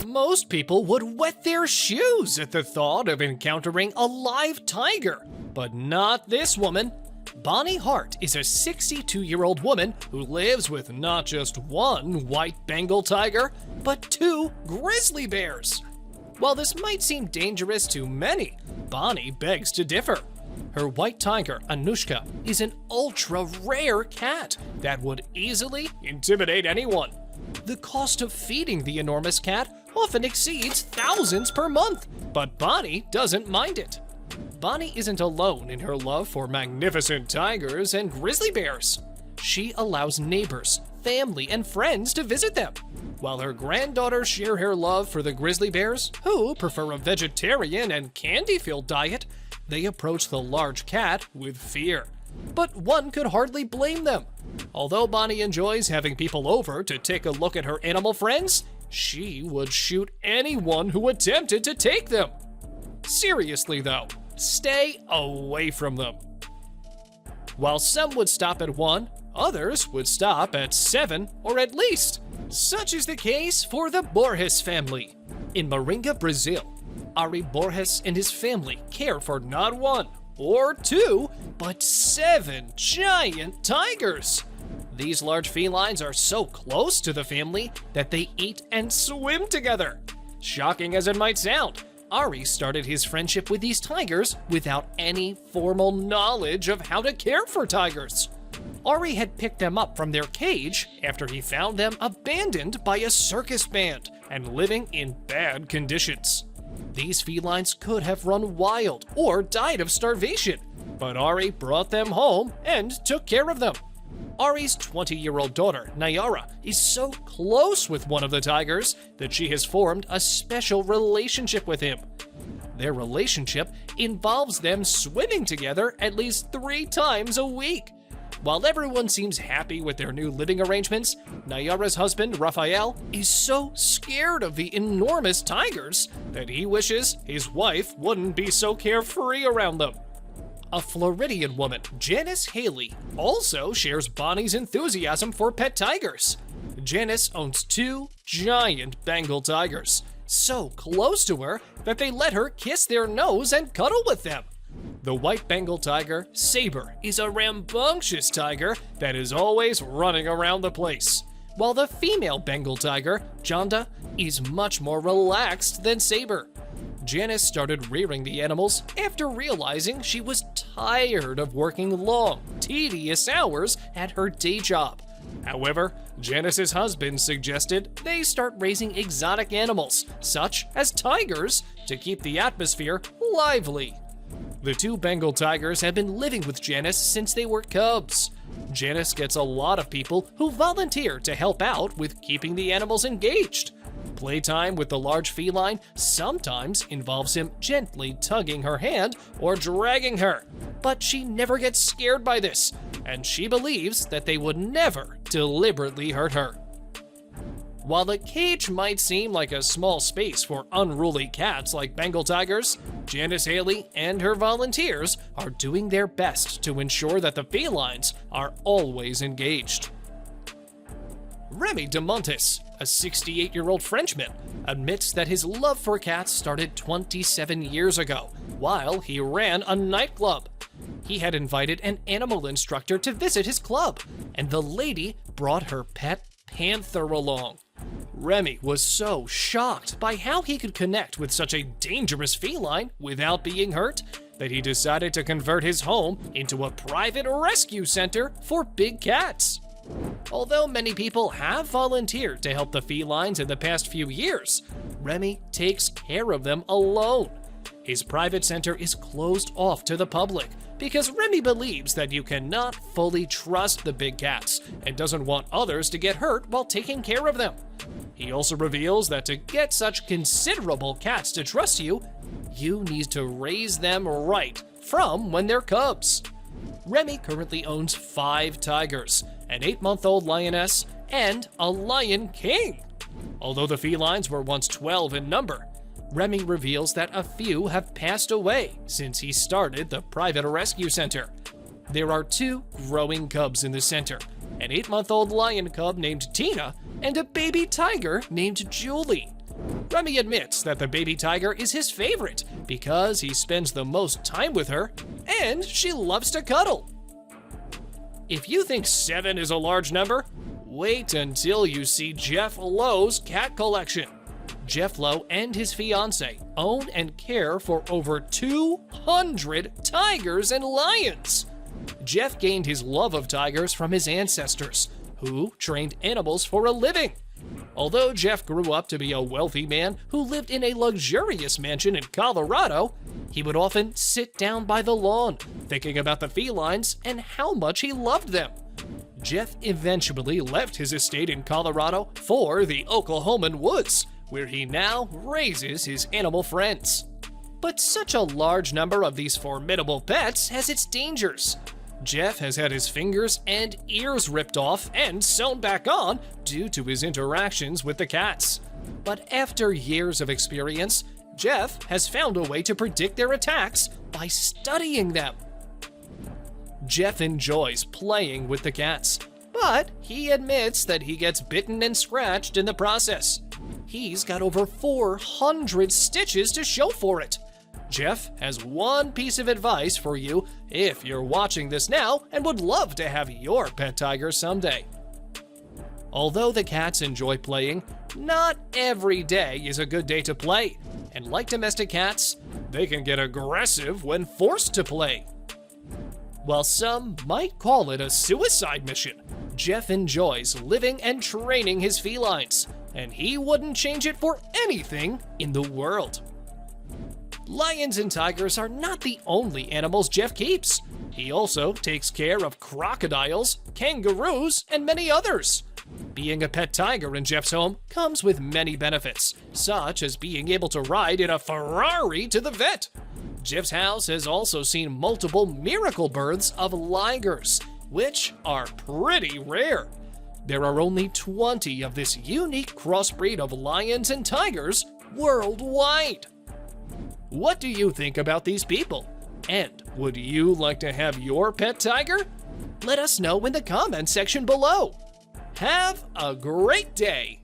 Most people would wet their shoes at the thought of encountering a live tiger, but not this woman. Bonnie Hart is a 62-year-old woman who lives with not just one white Bengal tiger, but 2 grizzly bears. While this might seem dangerous to many, Bonnie begs to differ. Her white tiger, Anushka, is an ultra-rare cat that would easily intimidate anyone. The cost of feeding the enormous cat often exceeds thousands per month, but Bonnie doesn't mind it. Bonnie isn't alone in her love for magnificent tigers and grizzly bears. She allows neighbors, family, and friends to visit them, while her granddaughters share her love for the grizzly bears, who prefer a vegetarian and candy-filled diet. They approach the large cat with fear. But one could hardly blame them. Although Bonnie enjoys having people over to take a look at her animal friends, she would shoot anyone who attempted to take them. Seriously though, stay away from them. While some would stop at 1, others would stop at 7 or at least. Such is the case for the Borges family. In Maringa, Brazil, Ari Borges and his family care for not 1 or 2, but 7 giant tigers. These large felines are so close to the family that they eat and swim together. Shocking as it might sound, Ari started his friendship with these tigers without any formal knowledge of how to care for tigers. Ari had picked them up from their cage after he found them abandoned by a circus band and living in bad conditions. These felines could have run wild or died of starvation, but Ari brought them home and took care of them. Ari's 20-year-old daughter, Nayara, is so close with one of the tigers that she has formed a special relationship with him. Their relationship involves them swimming together at least 3 times a week. While everyone seems happy with their new living arrangements, Nayara's husband, Rafael, is so scared of the enormous tigers that he wishes his wife wouldn't be so carefree around them. A Floridian woman, Janice Haley, also shares Bonnie's enthusiasm for pet tigers. Janice owns 2 giant Bengal tigers, so close to her that they let her kiss their nose and cuddle with them. The white Bengal tiger, Saber, is a rambunctious tiger that is always running around the place, while the female Bengal tiger, Janda, is much more relaxed than Saber. Janice started rearing the animals after realizing she was tired of working long, tedious hours at her day job. However, Janice's husband suggested they start raising exotic animals, such as tigers, to keep the atmosphere lively. The 2 Bengal tigers have been living with Janice since they were cubs. Janice gets a lot of people who volunteer to help out with keeping the animals engaged. Playtime with the large feline sometimes involves him gently tugging her hand or dragging her, but she never gets scared by this, and she believes that they would never deliberately hurt her. While the cage might seem like a small space for unruly cats like Bengal tigers, Janice Haley and her volunteers are doing their best to ensure that the felines are always engaged. Remy DeMontis, a 68-year-old Frenchman, admits that his love for cats started 27 years ago while he ran a nightclub. He had invited an animal instructor to visit his club, and the lady brought her pet panther along. Remy was so shocked by how he could connect with such a dangerous feline without being hurt that he decided to convert his home into a private rescue center for big cats. Although many people have volunteered to help the felines in the past few years, Remy takes care of them alone. His private center is closed off to the public because Remy believes that you cannot fully trust the big cats and doesn't want others to get hurt while taking care of them. He also reveals that to get such considerable cats to trust you, you need to raise them right from when they're cubs. Remy currently owns 5 tigers, an 8-month-old lioness, and a lion king. Although the felines were once 12 in number, Remy reveals that a few have passed away since he started the private rescue center. There are 2 growing cubs in the center, an 8-month-old lion cub named Tina and a baby tiger named Julie. Remy admits that the baby tiger is his favorite because he spends the most time with her and she loves to cuddle. If you think 7 is a large number, wait until you see Jeff Lowe's cat collection. Jeff Lowe and his fiancée own and care for over 200 tigers and lions. Jeff gained his love of tigers from his ancestors, who trained animals for a living. Although Jeff grew up to be a wealthy man who lived in a luxurious mansion in Colorado, he would often sit down by the lawn, thinking about the felines and how much he loved them. Jeff eventually left his estate in Colorado for the Oklahoman woods, where he now raises his animal friends. But such a large number of these formidable pets has its dangers. Jeff has had his fingers and ears ripped off and sewn back on due to his interactions with the cats. But after years of experience, Jeff has found a way to predict their attacks by studying them. Jeff enjoys playing with the cats, but he admits that he gets bitten and scratched in the process. He's got over 400 stitches to show for it. Jeff has one piece of advice for you if you're watching this now and would love to have your pet tiger someday. Although the cats enjoy playing, not every day is a good day to play. And like domestic cats, they can get aggressive when forced to play. While some might call it a suicide mission, Jeff enjoys living and training his felines, and he wouldn't change it for anything in the world. Lions and tigers are not the only animals Jeff keeps. He also takes care of crocodiles, kangaroos, and many others. Being a pet tiger in Jeff's home comes with many benefits, such as being able to ride in a Ferrari to the vet. Jeff's house has also seen multiple miracle births of ligers, which are pretty rare. There are only 20 of this unique crossbreed of lions and tigers worldwide. What do you think about these people? And would you like to have your pet tiger? Let us know in the comment section below. Have a great day!